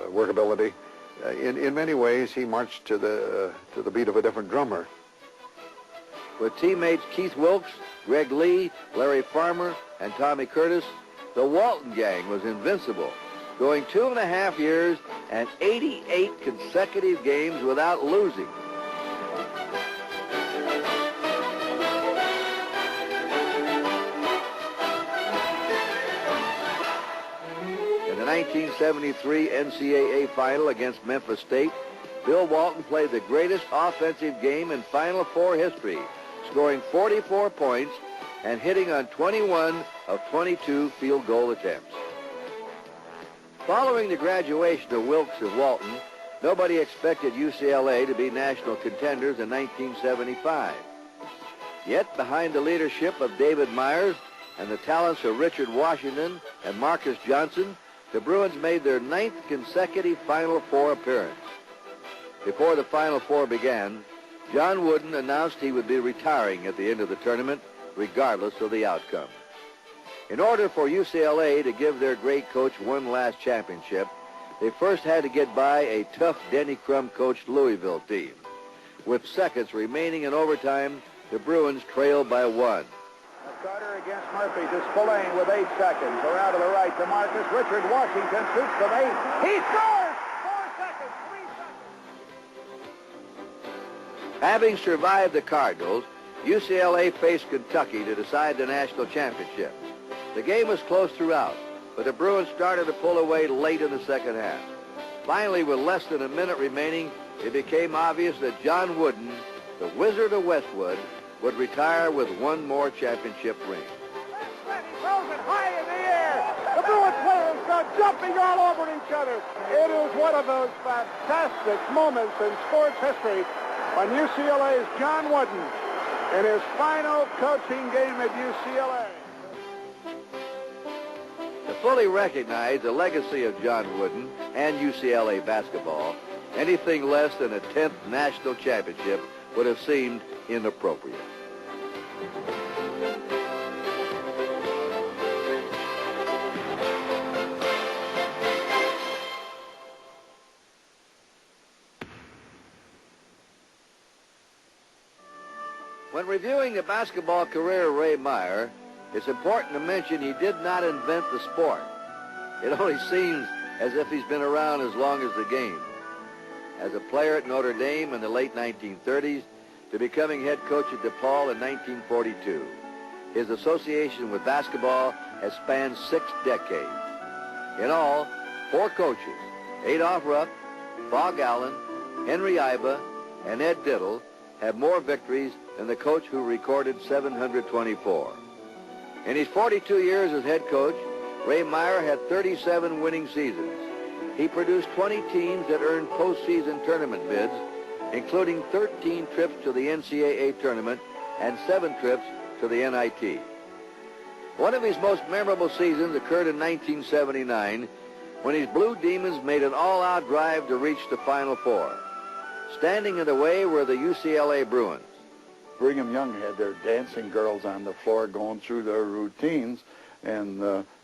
workability. In many ways, he marched to the beat of a different drummer. With teammates Keith Wilkes, Greg Lee, Larry Farmer, and Tommy Curtis, the Walton gang was invincible, going 2.5 years and 88 consecutive games without losing. In the 1973 NCAA final against Memphis State, Bill Walton played the greatest offensive game in Final Four history, scoring 44 points and hitting on 21 of 22 field goal attempts. Following the graduation of Wilkes of Walton, nobody expected UCLA to be national contenders in 1975. Yet, behind the leadership of David Myers and the talents of Richard Washington and Marcus Johnson, the Bruins made their 9th consecutive Final Four appearance. Before the Final Four began, John Wooden announced he would be retiring at the end of the tournament, regardless of the outcome. In order for UCLA to give their great coach one last championship, they first had to get by a tough Denny Crum-coached Louisville team. With seconds remaining in overtime, the Bruins trailed by 1. Carter against Murphy to Spillane with 8 seconds. Around to the right to Marcus. Richard Washington shoots from 8. He scores! 4 seconds, 3 seconds. Having survived the Cardinals, UCLA faced Kentucky to decide the national championship. The game was close throughout, but the Bruins started to pull away late in the second half. Finally, with less than a minute remaining, it became obvious that John Wooden, the Wizard of Westwood, would retire with one more championship ring. He throws it high in the air. The Bruins players start jumping all over each other. It is one of those fantastic moments in sports history when UCLA's John Wooden in his final coaching game at UCLA. To fully recognize the legacy of John Wooden and UCLA basketball, anything less than a 10th national championship would have seemed inappropriate. When reviewing the basketball career of Ray Meyer, it's important to mention he did not invent the sport. It only seems as if he's been around as long as the game. As a player at Notre Dame in the late 1930s to becoming head coach at DePaul in 1942, his association with basketball has spanned 6 decades. In all, 4 coaches, Adolph Rupp, Frog Allen, Henry Iba, and Ed Diddle, have more victories than the coach who recorded 724. In his 42 years as head coach, Ray Meyer had 37 winning seasons. He produced 20 teams that earned postseason tournament bids, including 13 trips to the NCAA tournament and 7 trips to the NIT. One of his most memorable seasons occurred in 1979 when his Blue Demons made an all-out drive to reach the Final Four. Standing in the way were the UCLA Bruins. Brigham Young had their dancing girls on the floor going through their routines, and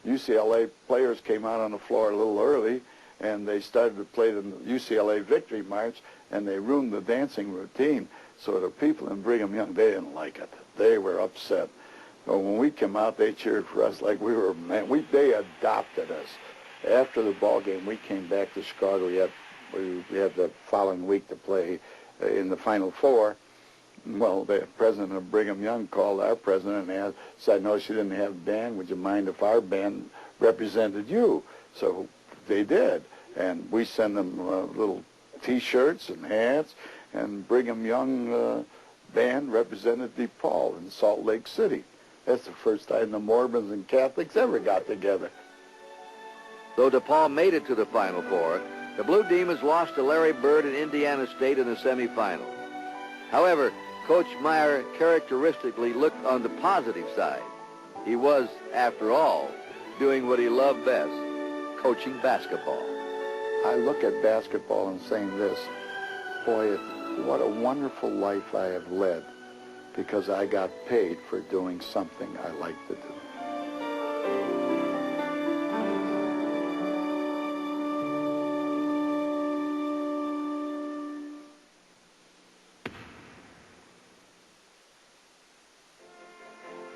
UCLA players came out on the floor a little early, and they started to play the UCLA Victory March, and they ruined the dancing routine. So the people in Brigham Young, they didn't like it. They were upset. But when we came out, they cheered for us like we were men. They adopted us. After the ball game, we came back to Chicago. We had the following week to play in the Final Four. Well, the president of Brigham Young called our president and said, no, she didn't have a band. Would you mind if our band represented you? So they did. And we sent them little T-shirts and hats, and Brigham Young band represented DePaul in Salt Lake City. That's the first time the Mormons and Catholics ever got together. Though DePaul made it to the Final Four, the Blue Demons lost to Larry Bird and Indiana State in the semifinals. However, Coach Meyer characteristically looked on the positive side. He was, after all, doing what he loved best, coaching basketball. I look at basketball and saying this, boy, what a wonderful life I have led because I got paid for doing something I like to do.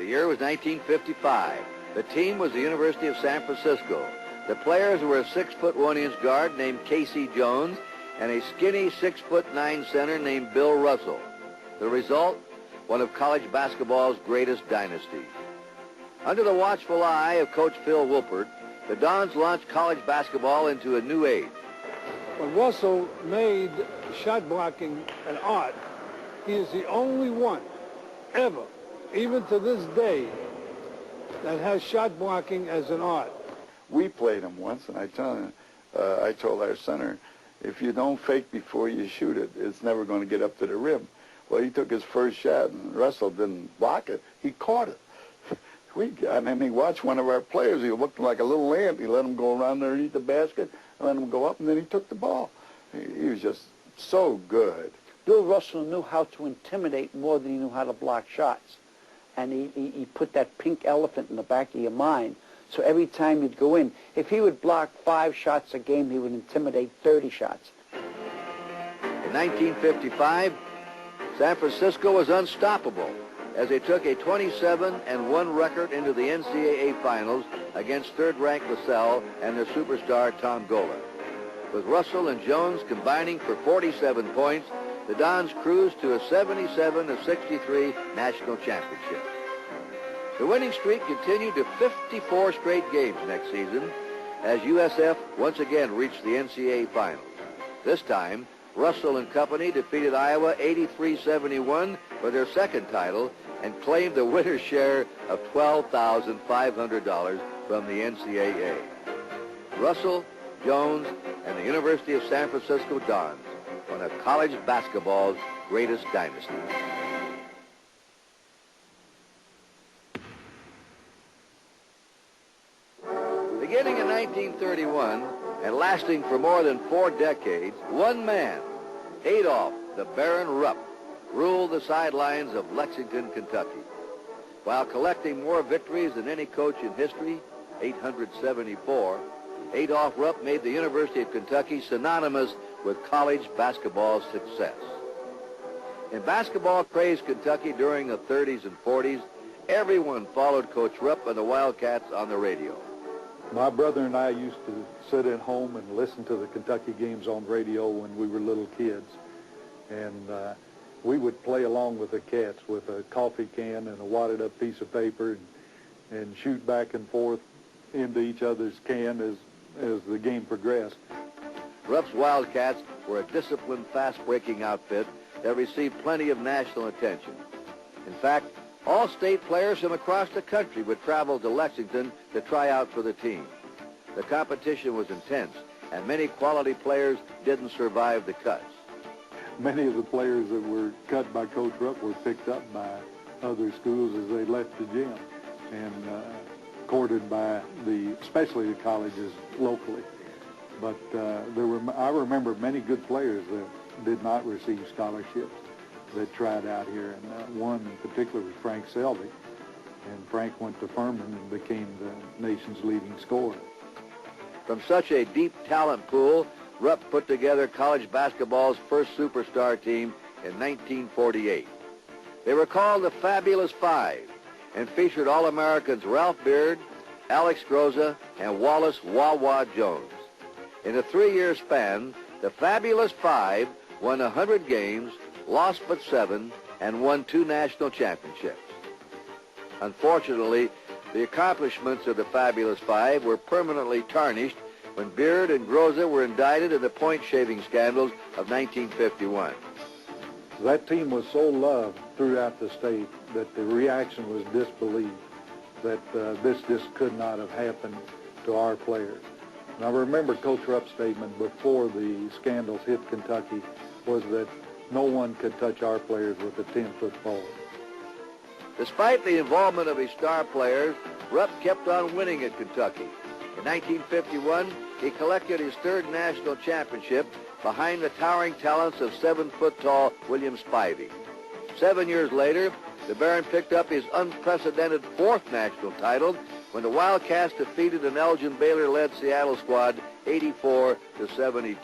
year was 1955. The team was the University of San Francisco. The players were a 6'1" guard named Casey Jones and a skinny 6'9" center named Bill Russell. The result, one of college basketball's greatest dynasties. Under the watchful eye of Coach Phil Woolpert, the Dons launched college basketball into a new age. When Russell made shot blocking an art, he is the only one ever, even to this day, that has shot blocking as an art. We played him once, and I told our center, if you don't fake before you shoot it, it's never going to get up to the rim. Well, he took his first shot, and Russell didn't block it. He caught it. And then he watched one of our players. He looked like a little ant. He let him go around underneath the basket, let him go up, and then he took the ball. He was just so good. Bill Russell knew how to intimidate more than he knew how to block shots. And he put that pink elephant in the back of your mind. So every time you'd go in, if he would block 5 shots a game, he would intimidate 30 shots. In 1955, San Francisco was unstoppable as they took a 27-1 record into the NCAA finals against third-ranked LaSalle and their superstar Tom Gola. With Russell and Jones combining for 47 points, the Dons cruised to a 77-63 national championship. The winning streak continued to 54 straight games next season as USF once again reached the NCAA finals. This time, Russell and company defeated Iowa 83-71 for their second title and claimed the winner's share of $12,500 from the NCAA. Russell, Jones, and the University of San Francisco Dons, one of college basketball's greatest dynasties. Beginning in 1931 and lasting for more than 4 decades, one man, Adolph the Baron Rupp, ruled the sidelines of Lexington, Kentucky. While collecting more victories than any coach in history, 874, Adolph Rupp made the University of Kentucky synonymous with college basketball success. In basketball-crazed Kentucky during the 30s and 40s, everyone followed Coach Rupp and the Wildcats on the radio. My brother and I used to sit at home and listen to the Kentucky games on radio when we were little kids. And we would play along with the Cats with a coffee can and a wadded up piece of paper and shoot back and forth into each other's can as the game progressed. Rupp's Wildcats were a disciplined, fast-breaking outfit that received plenty of national attention. In fact, all state players from across the country would travel to Lexington to try out for the team. The competition was intense, and many quality players didn't survive the cuts. Many of the players that were cut by Coach Rupp were picked up by other schools as they left the gym and courted by especially the colleges locally. But I remember many good players that did not receive scholarships that tried out here, and one in particular was Frank Selby. And Frank went to Furman and became the nation's leading scorer. From such a deep talent pool, Rupp put together college basketball's first superstar team in 1948. They were called the Fabulous Five and featured All-Americans Ralph Beard, Alex Groza, and Wallace Wah-Wah Jones. In a 3-year span, the Fabulous Five won 100 games, lost but 7, and won 2 national championships. Unfortunately, the accomplishments of the Fabulous Five were permanently tarnished when Beard and Groza were indicted in the point-shaving scandals of 1951. That team was so loved throughout the state that the reaction was disbelief that this just could not have happened to our players. And I remember Coach Rupp's statement before the scandals hit Kentucky was that no one could touch our players with a 10-foot pole. Despite the involvement of his star players, Rupp kept on winning at Kentucky. In 1951, he collected his 3rd national championship behind the towering talents of 7-foot-tall William Spivey. 7 years later, the Baron picked up his unprecedented 4th national title when the Wildcats defeated an Elgin Baylor-led Seattle squad 84-72.